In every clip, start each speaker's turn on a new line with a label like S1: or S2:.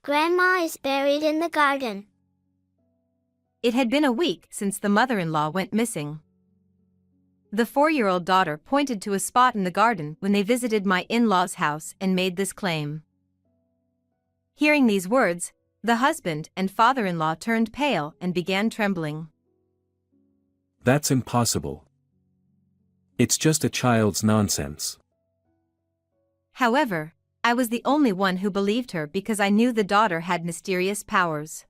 S1: Grandma is buried in the garden.
S2: It had been a week since the mother-in-law went missing. The 4-year-old daughter pointed to a spot in the garden when they visited my in-laws' house and made this claim. Hearing these words, the husband and father-in-law turned pale and began trembling.
S3: That's impossible. It's just a child's nonsense.
S2: However, I was the only one who believed her because I knew the daughter had mysterious powers.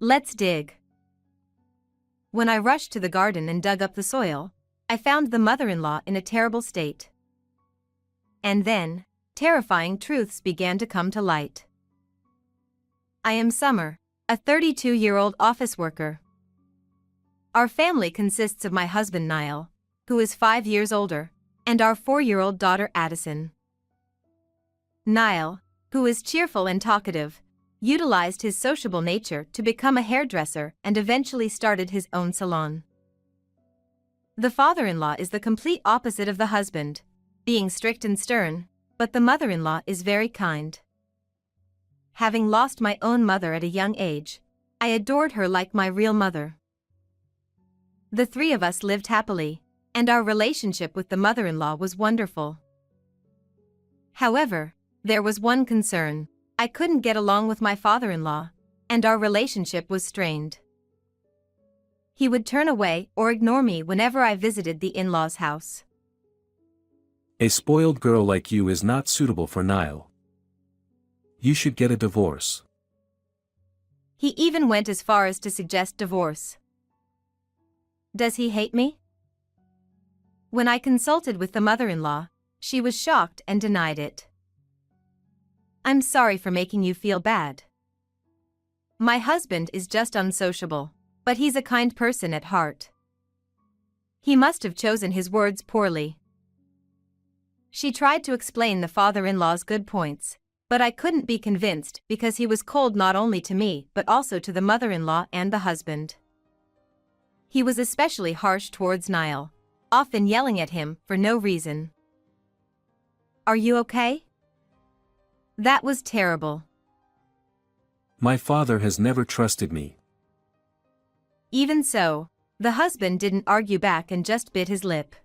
S2: Let's dig. When I rushed to the garden and dug up the soil, I found the mother-in-law in a terrible state. And then, terrifying truths began to come to light. I am Summer, a 32-year-old office worker. Our family consists of my husband Niall, who is 5 years older, and our 4-year-old daughter Addison. Niall, who is cheerful and talkative, utilized his sociable nature to become a hairdresser and eventually started his own salon. The father-in-law is the complete opposite of the husband, being strict and stern, but the mother-in-law is very kind. Having lost my own mother at a young age, I adored her like my real mother. The three of us lived happily, and our relationship with the mother-in-law was wonderful. However, there was one concern: I couldn't get along with my father-in-law, and our relationship was strained. He would turn away or ignore me whenever I visited the in-laws' house.
S3: A spoiled girl like you is not suitable for Niall. You should get a divorce.
S2: He even went as far as to suggest divorce. Does he hate me? When I consulted with the mother-in-law, she was shocked and denied it. I'm sorry for making you feel bad. My husband is just unsociable, but he's a kind person at heart. He must have chosen his words poorly. She tried to explain the father-in-law's good points, but I couldn't be convinced because he was cold not only to me but also to the mother-in-law and the husband. He was especially harsh towards Niall, often yelling at him for no reason. Are you okay? That was terrible.
S3: My father has never trusted me.
S2: Even so, the husband didn't argue back and just bit his lip.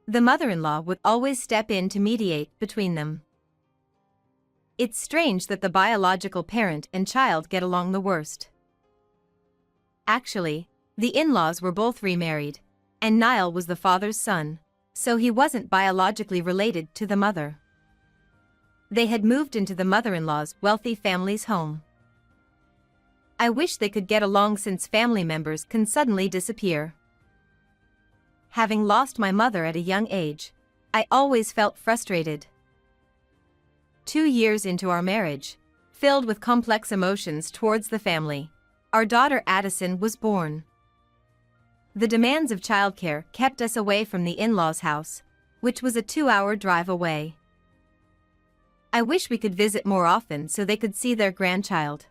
S2: The mother-in-law would always step in to mediate between them. It's strange that the biological parent and child get along the worst. Actually, the in-laws were both remarried, and Niall was the father's son, so he wasn't biologically related to the mother. They had moved into the mother-in-law's wealthy family's home. I wish they could get along since family members can suddenly disappear. Having lost my mother at a young age, I always felt frustrated. 2 years into our marriage, filled with complex emotions towards the family, our daughter Addison was born. The demands of childcare kept us away from the in-laws' house, which was a 2-hour drive away. I wish we could visit more often so they could see their grandchild.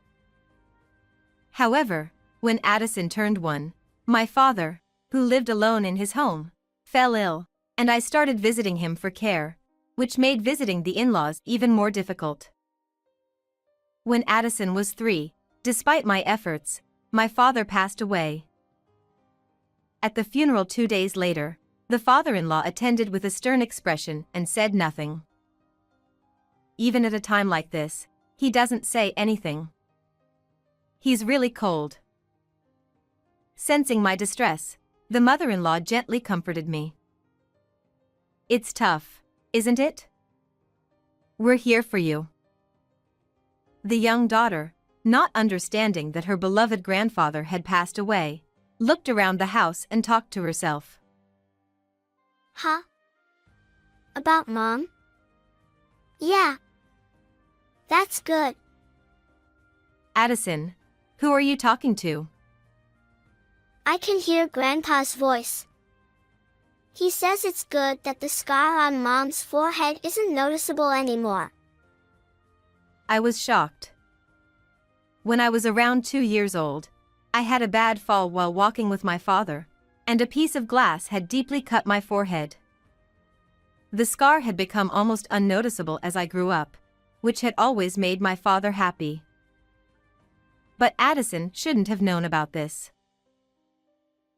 S2: However, when Addison turned 1, my father, who lived alone in his home, fell ill, and I started visiting him for care, which made visiting the in-laws even more difficult. When Addison was 3, despite my efforts, my father passed away. At the funeral 2 days later, the father-in-law attended with a stern expression and said nothing. Even at a time like this, he doesn't say anything. He's really cold. Sensing my distress, the mother-in-law gently comforted me. It's tough, isn't it? We're here for you. The young daughter, not understanding that her beloved grandfather had passed away, looked around the house and talked to herself.
S1: Huh? About Mom? Yeah. That's good.
S2: Addison, who are you talking to?
S1: I can hear Grandpa's voice. He says it's good that the scar on Mom's forehead isn't noticeable anymore.
S2: I was shocked. When I was around 2 years old, I had a bad fall while walking with my father, and a piece of glass had deeply cut my forehead. The scar had become almost unnoticeable as I grew up, which had always made my father happy. But Addison shouldn't have known about this.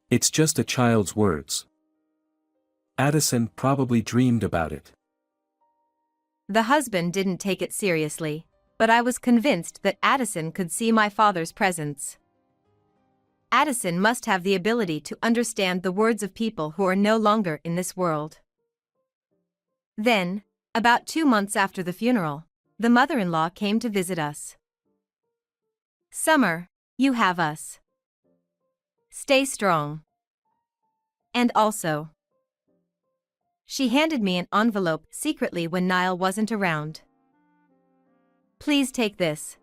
S3: It's just a child's words. Addison probably dreamed about it.
S2: The husband didn't take it seriously, but I was convinced that Addison could see my father's presence. Addison must have the ability to understand the words of people who are no longer in this world. Then, about 2 months after the funeral, the mother-in-law came to visit us. "Summer, you have us. Stay strong. And also," she handed me an envelope secretly when Niall wasn't around. "Please take this."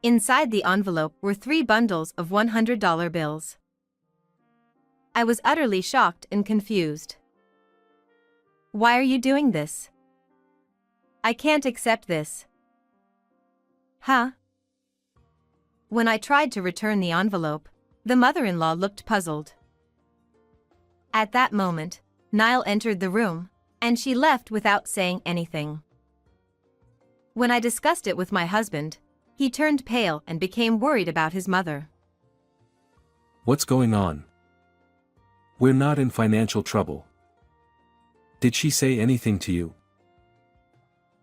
S2: Inside the envelope were 3 bundles of $100 bills. I was utterly shocked and confused. "Why are you doing this? I can't accept this." "Huh?" When I tried to return the envelope, the mother-in-law looked puzzled. At that moment, Niall entered the room, and she left without saying anything. When I discussed it with my husband, he turned pale and became worried about his mother.
S3: What's going on? We're not in financial trouble. Did she say anything to you?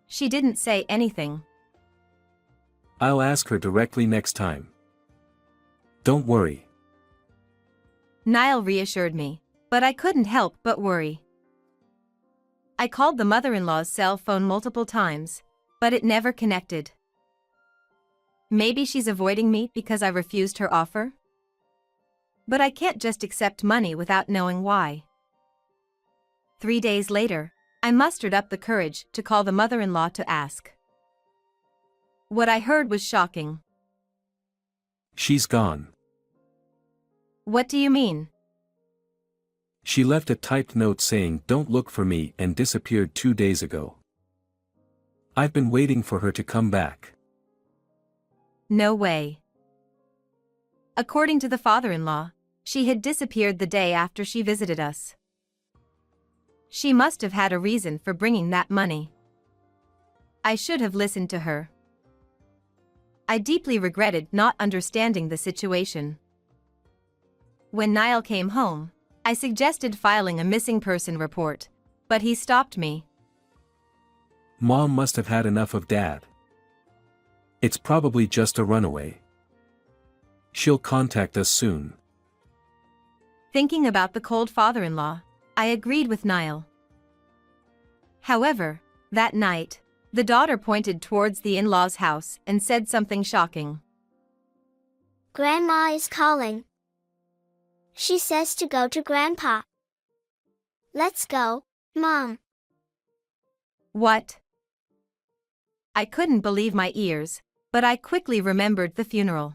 S2: She didn't say anything.
S3: I'll ask her directly next time. Don't worry.
S2: Niall reassured me, but I couldn't help but worry. I called the mother-in-law's cell phone multiple times, but it never connected. Maybe she's avoiding me because I refused her offer? But I can't just accept money without knowing why. 3 days later, I mustered up the courage to call the mother-in-law to ask. What I heard was shocking.
S3: She's gone.
S2: What do you mean?
S3: She left a typed note saying "Don't look for me" and disappeared 2 days ago. I've been waiting for her to come back.
S2: No way. According to the father-in-law, she had disappeared the day after she visited us. She must have had a reason for bringing that money. I should have listened to her. I deeply regretted not understanding the situation. When Niall came home, I suggested filing a missing person report, but he stopped me.
S3: Mom must have had enough of Dad. It's probably just a runaway. She'll contact us soon.
S2: Thinking about the cold father-in-law, I agreed with Niall. However, that night, the daughter pointed towards the in-laws' house and said something shocking.
S1: Grandma is calling. She says to go to Grandpa. Let's go, Mom.
S2: What? I couldn't believe my ears, but I quickly remembered the funeral.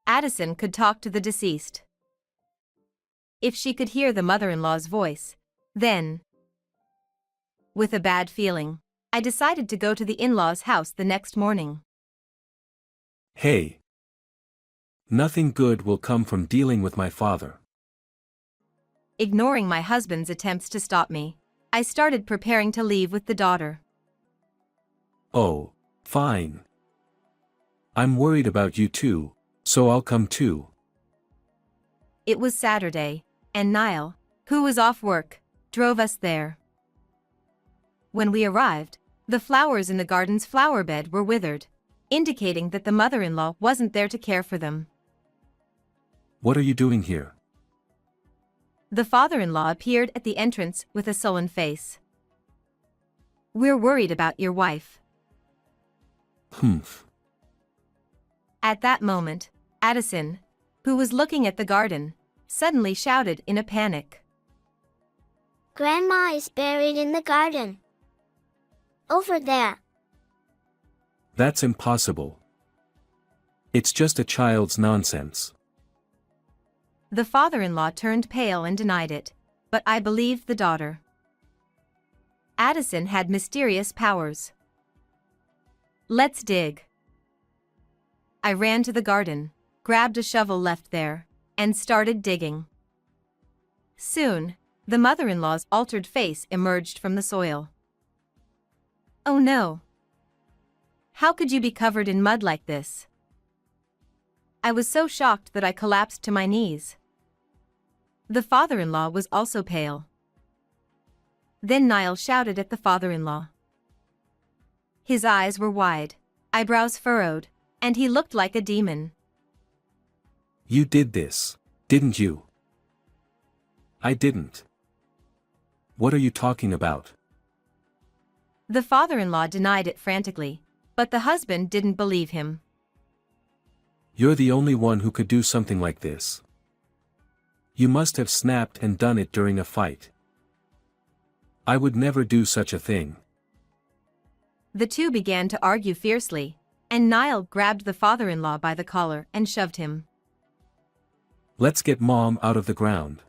S2: Addison could talk to the deceased. If she could hear the mother-in-law's voice, then... With a bad feeling, I decided to go to the in-laws' house the next morning.
S3: Hey. Nothing good will come from dealing with my father.
S2: Ignoring my husband's attempts to stop me, I started preparing to leave with the daughter.
S3: Oh, fine. I'm worried about you too, so I'll come too.
S2: It was Saturday, and Niall, who was off work, drove us there. When we arrived, the flowers in the garden's flower bed were withered, indicating that the mother-in-law wasn't there to care for them.
S3: What are you doing here?
S2: The father-in-law appeared at the entrance with a sullen face. We're worried about your wife.
S3: Humph.
S2: At that moment, Addison, who was looking at the garden, suddenly shouted in a panic.
S1: Grandma is buried in the garden. Over there.
S3: That's impossible. It's just a child's nonsense.
S2: The father-in-law turned pale and denied it, but I believed the daughter. Addison had mysterious powers. Let's dig. I ran to the garden, grabbed a shovel left there, and started digging. Soon, the mother-in-law's altered face emerged from the soil. Oh no! How could you be covered in mud like this? I was so shocked that I collapsed to my knees. The father-in-law was also pale. Then Niall shouted at the father-in-law. His eyes were wide, eyebrows furrowed, and he looked like a demon.
S3: You did this, didn't you? I didn't. What are you talking about?
S2: The father-in-law denied it frantically, but the husband didn't believe him.
S3: You're the only one who could do something like this. You must have snapped and done it during a fight. I would never do such a thing.
S2: The two began to argue fiercely, and Niall grabbed the father-in-law by the collar and shoved him.
S3: Let's get Mom out of the ground.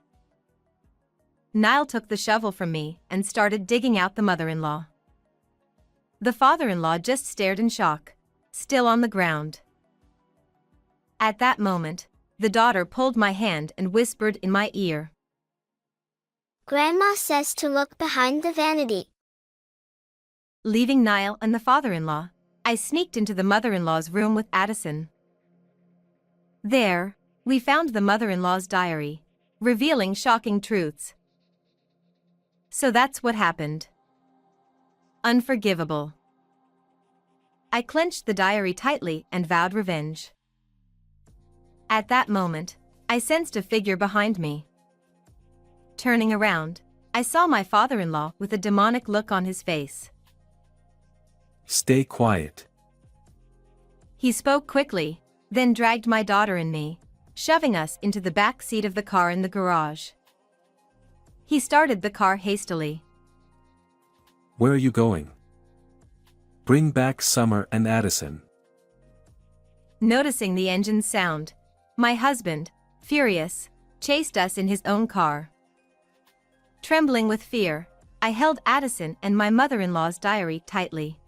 S2: Niall took the shovel from me and started digging out the mother-in-law. The father-in-law just stared in shock, still on the ground. At that moment, the daughter pulled my hand and whispered in my ear.
S1: Grandma says to look behind the vanity.
S2: Leaving Niall and the father-in-law, I sneaked into the mother-in-law's room with Addison. There, we found the mother-in-law's diary, revealing shocking truths. So that's what happened. Unforgivable. I clenched the diary tightly and vowed revenge. At that moment, I sensed a figure behind me. Turning around, I saw my father-in-law with a demonic look on his face.
S3: Stay quiet.
S2: He spoke quickly, then dragged my daughter and me, shoving us into the back seat of the car in the garage. He started the car hastily.
S3: Where are you going? Bring back Summer and Addison.
S2: Noticing the engine's sound, my husband, furious, chased us in his own car. Trembling with fear, I held Addison and my mother-in-law's diary tightly.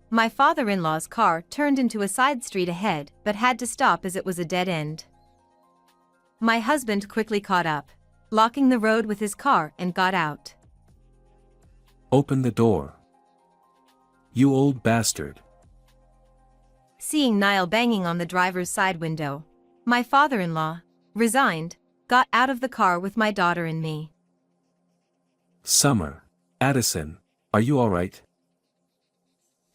S2: My father-in-law's car turned into a side street ahead but had to stop as it was a dead end. My husband quickly caught up, blocking the road with his car, and got out.
S3: Open the door. You old bastard.
S2: Seeing Niall banging on the driver's side window, my father-in-law, resigned, got out of the car with my daughter and me.
S3: Summer, Addison, are you all right?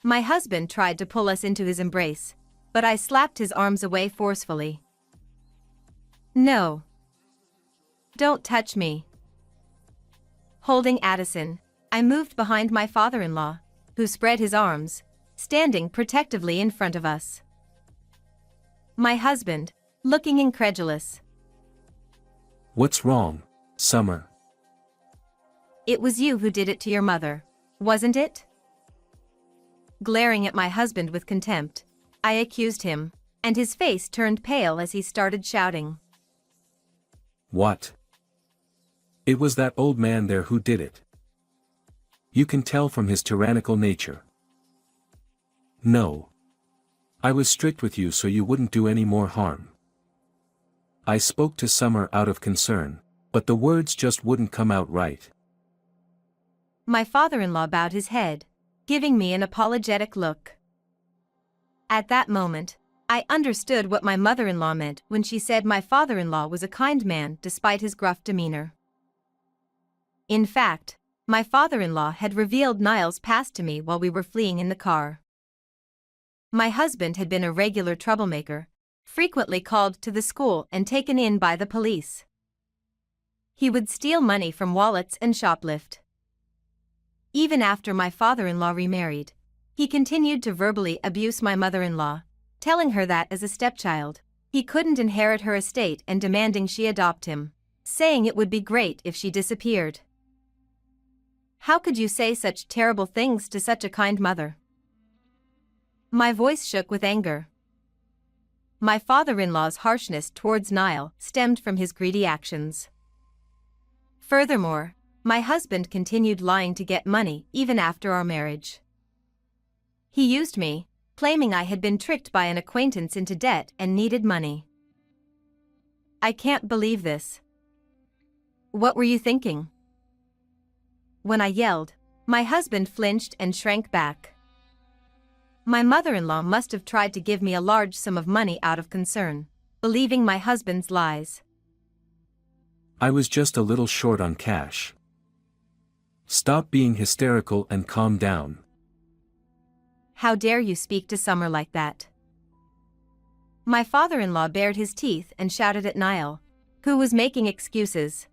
S2: My husband tried to pull us into his embrace, but I slapped his arms away forcefully. No. Don't touch me. Holding Addison, I moved behind my father-in-law, who spread his arms, standing protectively in front of us. My husband, looking incredulous.
S3: What's wrong, Summer?
S2: It was you who did it to your mother, wasn't it? Glaring at my husband with contempt, I accused him, and his face turned pale as he started shouting.
S3: What? It was that old man there who did it. You can tell from his tyrannical nature. No. I was strict with you so you wouldn't do any more harm. I spoke to Summer out of concern, but the words just wouldn't come out right.
S2: My father-in-law bowed his head, giving me an apologetic look. At that moment, I understood what my mother-in-law meant when she said my father-in-law was a kind man despite his gruff demeanor. In fact, my father-in-law had revealed Niall's past to me while we were fleeing in the car. My husband had been a regular troublemaker, frequently called to the school and taken in by the police. He would steal money from wallets and shoplift. Even after my father-in-law remarried, he continued to verbally abuse my mother-in-law, telling her that as a stepchild, he couldn't inherit her estate and demanding she adopt him, saying it would be great if she disappeared. How could you say such terrible things to such a kind mother? My voice shook with anger. My father-in-law's harshness towards Niall stemmed from his greedy actions. Furthermore, my husband continued lying to get money even after our marriage. He used me, claiming I had been tricked by an acquaintance into debt and needed money. I can't believe this. What were you thinking? When I yelled, My husband flinched and shrank back. My mother-in-law must have tried to give me a large sum of money out of concern, believing my husband's lies.
S3: I was just a little short on cash. Stop being hysterical and calm down.
S2: How dare you speak to Summer like that? My father-in-law bared his teeth and shouted at Niall, who was making excuses.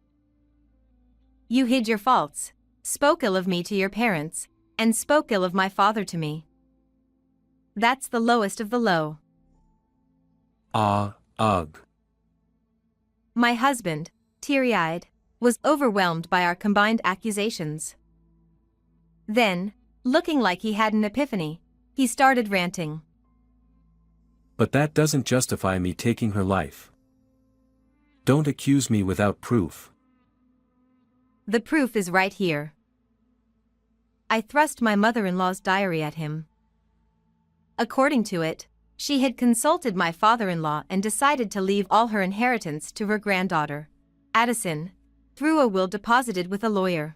S2: You hid your faults, spoke ill of me to your parents, and spoke ill of my father to me. That's the lowest of the low.
S3: Ugh.
S2: My husband, teary-eyed, was overwhelmed by our combined accusations. Then, looking like he had an epiphany, he started ranting.
S3: But that doesn't justify me taking her life. Don't accuse me without proof.
S2: The proof is right here. I thrust my mother-in-law's diary at him. According to it, she had consulted my father-in-law and decided to leave all her inheritance to her granddaughter, Addison, through a will deposited with a lawyer.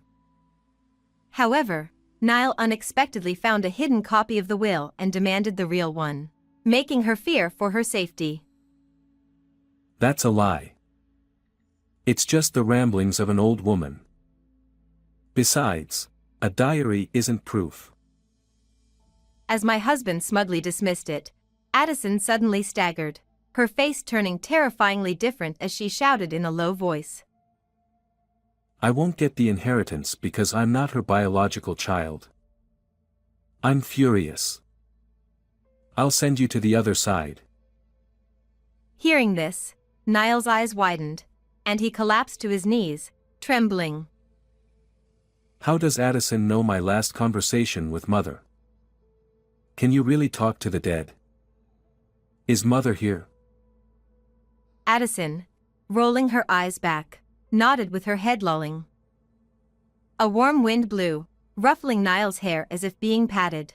S2: However, Niall unexpectedly found a hidden copy of the will and demanded the real one, making her fear for her safety.
S3: That's a lie. It's just the ramblings of an old woman. Besides, a diary isn't proof.
S2: As my husband smugly dismissed it, Addison suddenly staggered, her face turning terrifyingly different as she shouted in a low voice.
S3: I won't get the inheritance because I'm not her biological child. I'm furious. I'll send you to the other side.
S2: Hearing this, Niall's eyes widened, and he collapsed to his knees, trembling.
S3: How does Addison know my last conversation with Mother? Can you really talk to the dead? Is Mother here?
S2: Addison, rolling her eyes back, nodded with her head lolling. A warm wind blew, ruffling Niall's hair as if being patted.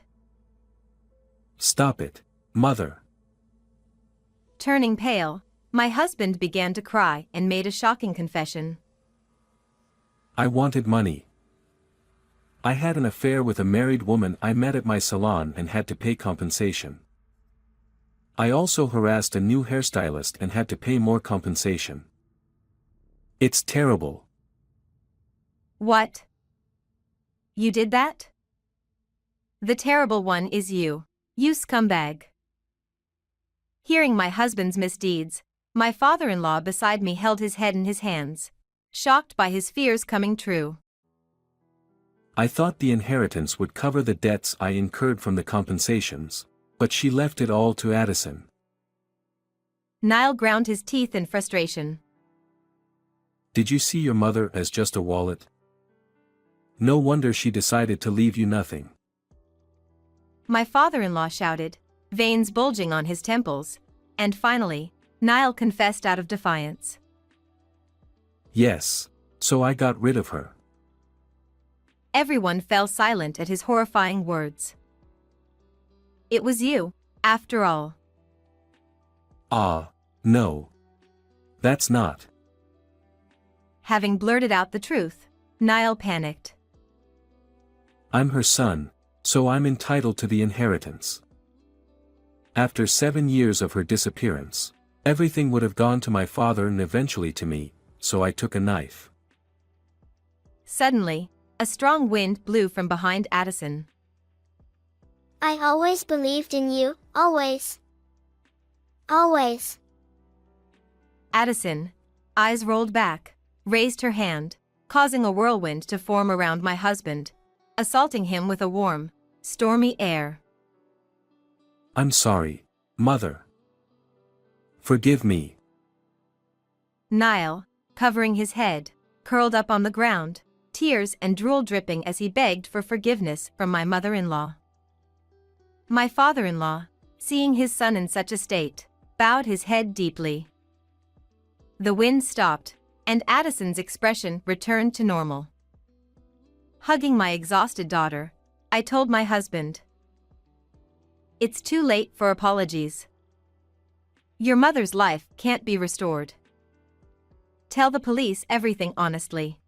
S3: Stop it, Mother.
S2: Turning pale, my husband began to cry and made a shocking confession.
S3: I wanted money. I had an affair with a married woman I met at my salon and had to pay compensation. I also harassed a new hairstylist and had to pay more compensation. It's terrible.
S2: What? You did that? The terrible one is you scumbag. Hearing my husband's misdeeds, my father-in-law beside me held his head in his hands, shocked by his fears coming true.
S3: I thought the inheritance would cover the debts I incurred from the compensations, but she left it all to Addison.
S2: Niall ground his teeth in frustration.
S3: Did you see your mother as just a wallet? No wonder she decided to leave you nothing.
S2: My father-in-law shouted, veins bulging on his temples, and finally, Niall confessed out of defiance.
S3: Yes, so I got rid of her.
S2: Everyone fell silent at his horrifying words. It was you, after all.
S3: No. That's not.
S2: Having blurted out the truth, Niall panicked.
S3: I'm her son, so I'm entitled to the inheritance. After 7 years of her disappearance, everything would have gone to my father and eventually to me, so I took a knife.
S2: Suddenly, a strong wind blew from behind Addison.
S1: I always believed in you, always. Always.
S2: Addison, eyes rolled back, raised her hand, causing a whirlwind to form around my husband, assaulting him with a warm, stormy air.
S3: I'm sorry, Mother. Forgive me.
S2: Niall, covering his head, curled up on the ground, tears and drool dripping as he begged for forgiveness from my mother-in-law. My father-in-law, seeing his son in such a state, bowed his head deeply. The wind stopped, and Addison's expression returned to normal. Hugging my exhausted daughter, I told my husband, "It's too late for apologies. Your mother's life can't be restored. Tell the police everything honestly."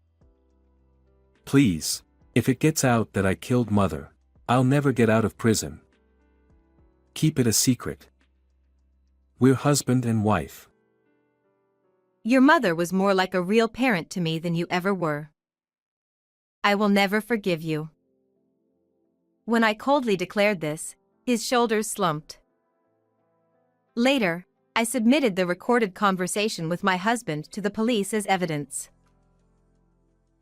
S3: Please. If it gets out that I killed mother, I'll never get out of prison. Keep it a secret. We're husband and wife.
S2: Your mother was more like a real parent to me than you ever were. I will never forgive you. When I coldly declared this, his shoulders slumped. Later, I submitted the recorded conversation with my husband to the police as evidence.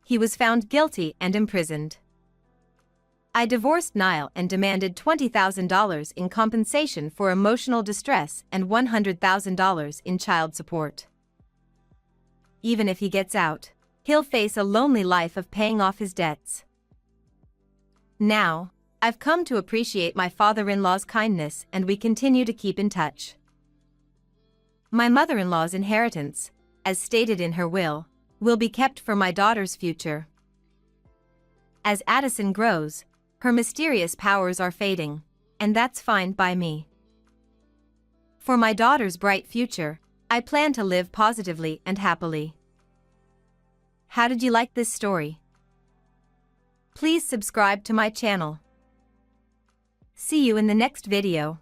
S2: He was found guilty and imprisoned. I divorced Niall and demanded $20,000 in compensation for emotional distress and $100,000 in child support. Even if he gets out, he'll face a lonely life of paying off his debts. Now, I've come to appreciate my father-in-law's kindness and we continue to keep in touch. My mother-in-law's inheritance, as stated in her will be kept for my daughter's future. As Addison grows, her mysterious powers are fading, and that's fine by me. For my daughter's bright future, I plan to live positively and happily. How did you like this story? Please subscribe to my channel. See you in the next video.